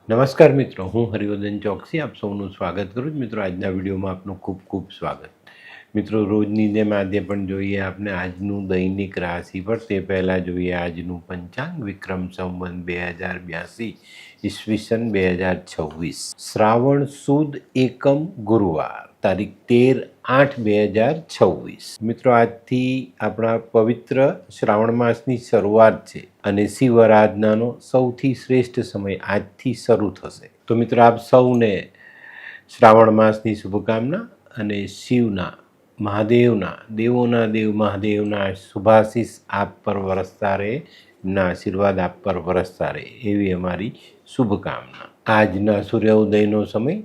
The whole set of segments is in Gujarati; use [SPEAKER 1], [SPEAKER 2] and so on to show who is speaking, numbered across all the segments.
[SPEAKER 1] નમસ્કાર મિત્રો, હું હરિવર્ધન ચોકસી આપ સૌનું સ્વાગત કરું છું. મિત્રો, આજના વિડીયોમાં આપનું ખૂબ ખૂબ સ્વાગત. મિત્રો, રોજની જેમ આજે પણ જોઈએ આપણે આજનું દૈનિક રાશિફળ. તે પહેલાં જોઈએ આજનું પંચાંગ. વિક્રમ સંવત 2082 ઈસવીસન 2026, શ્રાવણ સુદ એકમ ગુરુવાર, તારીખ 13/8/2026. મિત્રો, આજથી આપણા પવિત્ર શ્રાવણ માસની શરૂઆત છે અને શિવ આરાધનાનો સૌથી શ્રેષ્ઠ સમય આજથી શરૂ થશે. તો મિત્રો, આપ સૌને શ્રાવણ માસની શુભકામના અને શિવના, મહાદેવના, દેવોના દેવ મહાદેવના શુભાશીષ આપ પર વરસતા રહે, એમના આશીર્વાદ આપ પર વરસતા રહે એવી અમારી શુભકામના. આજના સૂર્યોદયનો સમય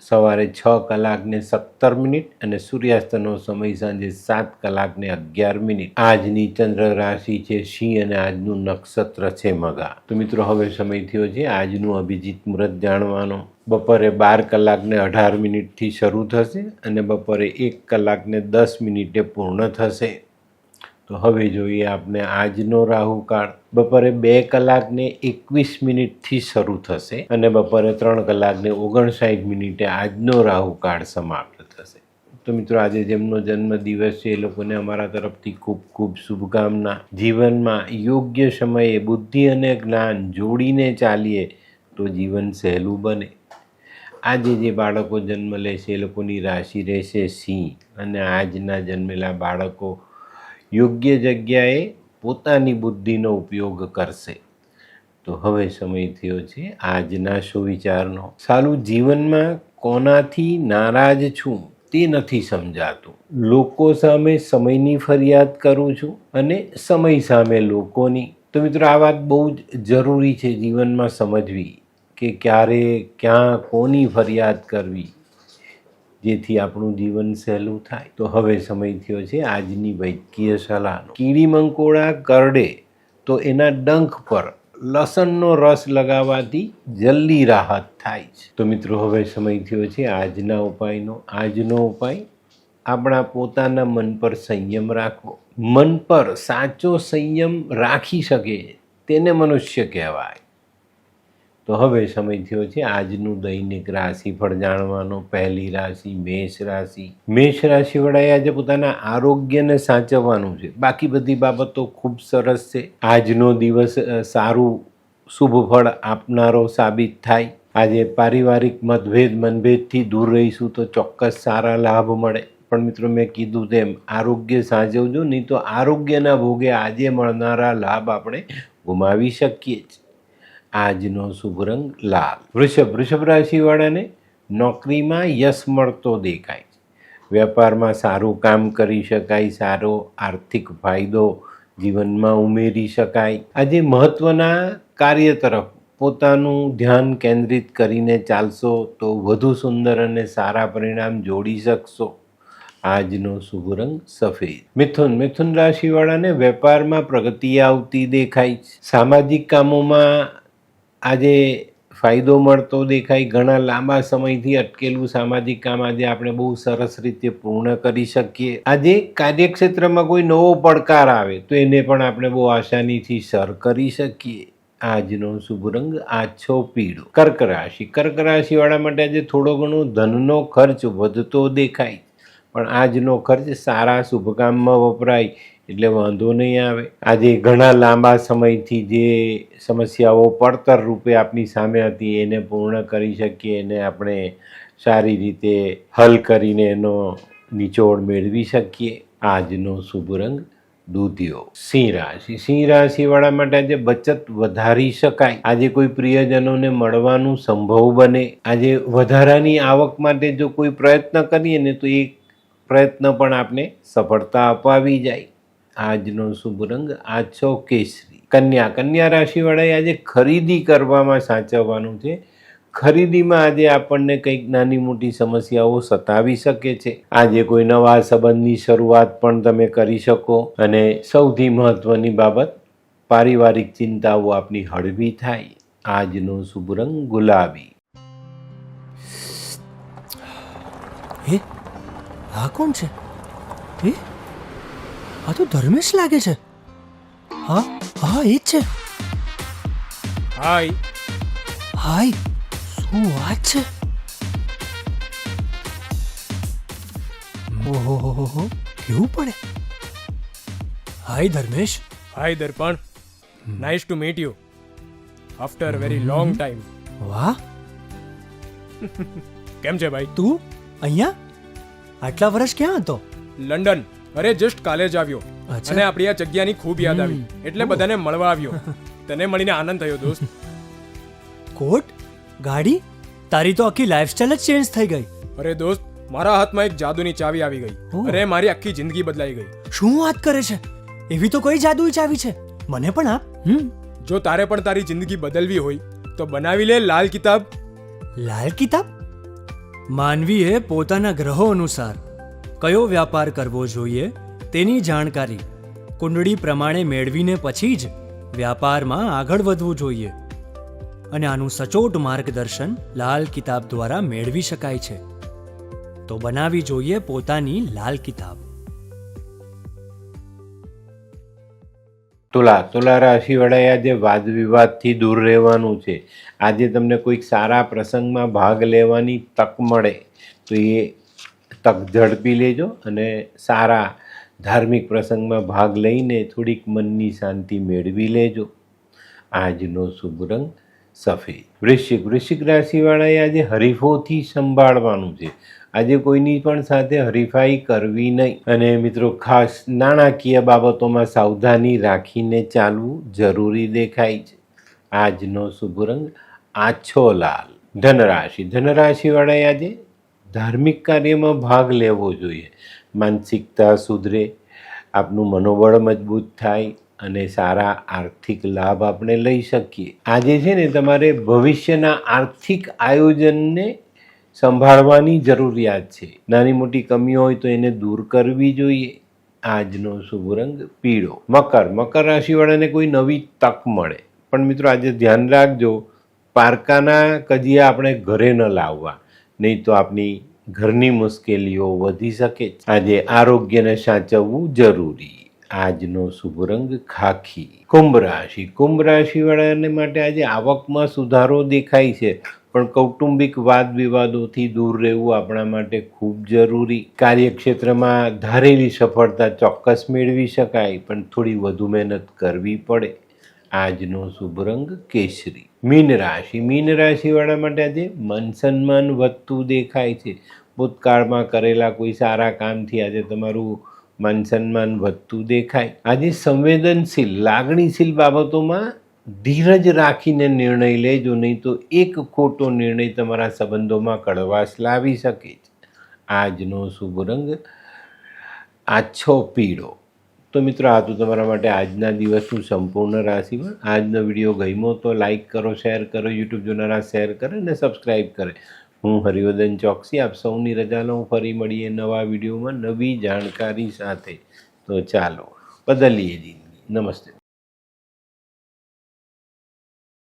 [SPEAKER 1] સવારે 6:17 અને સૂર્યાસ્તનો સમય સાંજે 7:11. આજની ચંદ્ર રાશિ છે સિંહ અને આજનું નક્ષત્ર છે મઘા. તો મિત્રો, હવે સમય થયો છે આજનું અભિજીત મુહૂર્ત જાણવાનો. બપોરે 12:18 શરૂ થશે અને બપોરે 1:10 પૂર્ણ થશે. તો હવે જોઈએ આપણે આજનો રાહુકાળ. બપોરે 2:21 શરૂ થશે અને બપોરે 3:59 આજનો રાહુકાળ સમાપ્ત થશે. તો મિત્રો, આજે જેમનો જન્મદિવસ છે એ લોકોને અમારા તરફથી ખૂબ ખૂબ શુભકામના. જીવનમાં યોગ્ય સમયે બુદ્ધિ અને જ્ઞાન જોડીને ચાલીએ તો જીવન સહેલું બને. આજે જે બાળકો જન્મ લેશે એ લોકોની રાશિ રહેશે સિંહ અને આજના જન્મેલા બાળકો યોગ્ય જગ્યાએ પોતાની બુદ્ધિનો ઉપયોગ કરશે. તો હવે સમય થયો છે આજના સુવિચારનો. સાલું, જીવનમાં કોનાથી નારાજ છું તે નથી સમજાતું. લોકો સામે સમયની ફરિયાદ કરું છું અને સમય સામે લોકોની. તો મિત્રો, આ વાત બહુ જ જરૂરી છે જીવનમાં સમજવી કે ક્યારે ક્યાં કોની ફરિયાદ કરવી જેથી આપણું જીવન સહેલું થાય. તો હવે સમય થયો છે આજની વૈદ્યકીય સલાહનો. કીડી મંકોડા કરડે તો એના ડંખ પર લસણનો રસ લગાવવાથી જલ્દી રાહત થાય છે. તો મિત્રો, હવે સમય થયો છે આજના ઉપાયનો. આજનો ઉપાય, આપણા પોતાના મન પર સંયમ રાખવો. મન પર સાચો સંયમ રાખી શકે તેને મનુષ્ય કહેવાય. તો હવે સમય થયો છે આજનું દૈનિક રાશિફળ જાણવાનો. પહેલી રાશિ મેષ રાશિ. મેષ રાશિવાળાએ આજે પોતાના આરોગ્યને સાચવવાનું છે. બાકી બધી બાબતો ખૂબ સરસ છે. આજનો દિવસ સારું શુભ ફળ આપનારો સાબિત થાય. આજે પારિવારિક મનભેદથી દૂર રહીશું તો ચોક્કસ સારા લાભ મળે. પણ મિત્રો, મેં કીધું તેમ આરોગ્ય સાચવજો, નહીં તો આરોગ્યના ભોગે આજે મળનારા લાભ આપણે ગુમાવી શકીએ છીએ. આજનો શુભ રંગ લાલ. વૃષભ રાશિવાળાને નોકરીમાં યશ મળતો દેખાય છે. વેપારમાં સારું કામ કરી શકાય. સારો આર્થિક ફાયદો જીવનમાં ઉમેરી શકાય. આજે મહત્ત્વના કાર્ય તરફ પોતાનું ધ્યાન કેન્દ્રિત કરીને ચાલશો તો વધુ સુંદર અને સારા પરિણામ જોડી શકશો. આજનો શુભ રંગ સફેદ. મિથુન રાશિવાળાને વેપારમાં પ્રગતિ આવતી દેખાય છે. સામાજિક કામોમાં આજે ફાયદો મળતો દેખાય. ઘણા લાંબા સમયથી અટકેલું સામાજિક કામ આજે આપણે બહુ સરસ રીતે પૂર્ણ કરી શકીએ. આજે કાર્યક્ષેત્રમાં કોઈ નવો પડકાર આવે તો એને પણ આપણે બહુ આસાનીથી સર કરી શકીએ. આજનો શુભ રંગ આછો પીળો. કર્ક રાશિવાળા માટે આજે થોડો ઘણો ધનનો ખર્ચ વધતો દેખાય, પણ આજનો ખર્ચ સારા શુભ કામમાં વપરાય એટલે વાંધો નહીં આવે. આજે ઘણા લાંબા સમયથી જે સમસ્યાઓ પડતર રૂપે આપણી સામે હતી એને પૂર્ણ કરી શકીએ, એને આપણે સારી રીતે હલ કરીને એનો નિચોડ મેળવી શકીએ. આજનો શુભ રંગ દૂધિયો. સિંહ રાશિવાળા માટે આજે બચત વધારી શકાય. આજે કોઈ પ્રિયજનોને મળવાનું સંભવ બને. આજે વધારાની આવક માટે જો કોઈ પ્રયત્ન કરીએ ને તો એ પ્રયત્ન પણ આપણે સફળતા અપાવી જાય. આજનો શુભ રંગ આછો કેસરી. કન્યા રાશિવાળાએ આજે ખરીદી કરવામાં સાચવવાનું છે. ખરીદીમાં આજે આપણને કંઈક નાની મોટી સમસ્યાઓ સતાવી શકે છે. આજે કોઈ નવા સંબંધની શરૂઆત પણ તમે કરી શકો અને સૌથી મહત્વની બાબત, પારિવારિક ચિંતાઓ આપની હળવી થાય. આજનો શુભ રંગ ગુલાબી.
[SPEAKER 2] આ કોણ છે? આ તો ધર્મેશ લાગે છે. હા, એ જ છે.
[SPEAKER 3] હાય.
[SPEAKER 2] હાય શું વાત છે? ઓહો કેવું પડે? Hi Dharmesh.
[SPEAKER 3] Hi Darpan, nice to meet you after very long time.
[SPEAKER 2] વાહ,
[SPEAKER 3] કેમ છે ભાઈ?
[SPEAKER 2] તું અહીંયા આટલા વર્ષ ક્યાં હતો?
[SPEAKER 3] લંડન. અરે જસ્ટ કાલે જ આવ્યો
[SPEAKER 2] અચ્છા.
[SPEAKER 3] અને આપણી આ જગ્યાની ખૂબ યાદ આવી એટલે બધાને મળવા આવ્યો. તને મળીને આનંદ થયો દોસ્ત.
[SPEAKER 2] કોટ, ગાડી, તારી તો આખી લાઈફસ્ટાઈલ જ ચેન્જ થઈ ગઈ.
[SPEAKER 3] અરે દોસ્ત, મારા હાથમાં એક જાદુની ચાવી આવી ગઈ
[SPEAKER 2] ઓહ.
[SPEAKER 3] અને મારી આખી જિંદગી બદલાઈ ગઈ.
[SPEAKER 2] શું વાત કરે છે? એવી તો કોઈ જાદુઈ ચાવી છે, મને પણ આપ.
[SPEAKER 3] જો તારે પણ તારી જિંદગી બદલવી હોય તો બનાવી લે લાલ કિતાબ.
[SPEAKER 2] લાલ કિતાબ? માનવીએ પોતાના ગ્રહો અનુસાર કયો વ્યાપાર કરવો જોઈએ તેની જાણકારી કુંડળી પ્રમાણે મેળવીને પછી જ વ્યાપારમાં આગળ વધવું જોઈએ. અને આનું સચોટ માર્ગદર્શન લાલ કિતાબ દ્વારા મેળવી શકાય છે. તો બનાવી જોઈએ પોતાની લાલ કિતાબ.
[SPEAKER 1] તુલા રાશિવાળાએ આજે વાદ વિવાદથી દૂર રહેવાનું છે. આજે તમને કોઈક સારા પ્રસંગમાં ભાગ લેવાની તક મળે તો એ તક ઝડપી લેજો અને સારા ધાર્મિક પ્રસંગમાં ભાગ લઈને થોડીક મનની શાંતિ મેળવી લેજો. આજનો શુભ રંગ સફેદ. વૃશ્ચિક રાશિવાળાએ આજે હરીફોથી સંભાળવાનું છે. આજે કોઈની પણ સાથે હરીફાઈ કરવી નહીં. અને મિત્રો ખાસ નાણાકીય બાબતોમાં સાવધાની રાખીને ચાલવું જરૂરી દેખાય છે. આજનો શુભ રંગ આછો લાલ. ધનરાશિવાળાએ આજે ધાર્મિક કાર્યમાં ભાગ લેવો જોઈએ. માનસિકતા સુધરે, આપનું મનોબળ મજબૂત થાય અને સારા આર્થિક લાભ આપણે લઈ શકીએ. આજે છે ને તમારે ભવિષ્યના આર્થિક આયોજનને સંભાળવાની જરૂરિયાત છે. નાની મોટી કમીઓ હોય તો એને દૂર કરવી જોઈએ. આજનો શુભ રંગ પીળો. મકર રાશિવાળાને કોઈ નવી તક મળે, પણ મિત્રો આજે ધ્યાન રાખજો, પારકાના કજિયા આપણે ઘરે ન લાવવા, નહીં તો આપણી ઘરની મુશ્કેલીઓ વધી શકે. આજે આરોગ્યને સાચવવું જરૂરી. આજનો શુભ રંગ ખાખી. કુંભ રાશિવાળાને માટે આજે આવકમાં સુધારો દેખાય છે, પણ કૌટુંબિક વાદ વિવાદોથી દૂર રહેવું આપણા માટે ખૂબ જરૂરી. કાર્યક્ષેત્રમાં ધારેલી સફળતા ચોક્કસ મેળવી શકાય, પણ થોડી વધુ મહેનત કરવી પડે. આજનો શુભ રંગ કેસરી. મીન રાશિવાળા માટે આજે મન સન્માન વધતું દેખાય છે. ભૂતકાળમાં કરેલા કોઈ સારા કામથી આજે તમારું માન સન્માન વધતું દેખાય. આજે સંવેદનશીલ, લાગણીશીલ બાબતોમાં ધીરજ રાખીને નિર્ણય લેજો, નહીં તો એક ખોટો નિર્ણય તમારા સંબંધોમાં કડવાશ લાવી શકે છે. આજનો શુભ રંગ આછો પીળો. તો મિત્રો, આ તો તમારા માટે આજના દિવસનું સંપૂર્ણ રાશિફળ. આજનો વિડીયો ગમ્યો તો લાઈક કરો, શેર કરો, યુટ્યુબ જોનારા શેર કરે અને સબસ્ક્રાઈબ કરે. હું હરિવર્ધન ચોકસી આપ સૌની રજા લઉં. ફરી મળીએ નવા વિડીયોમાં નવી જાણકારી સાથે. તો ચાલો બદલીએ જિંદગી. નમસ્તે.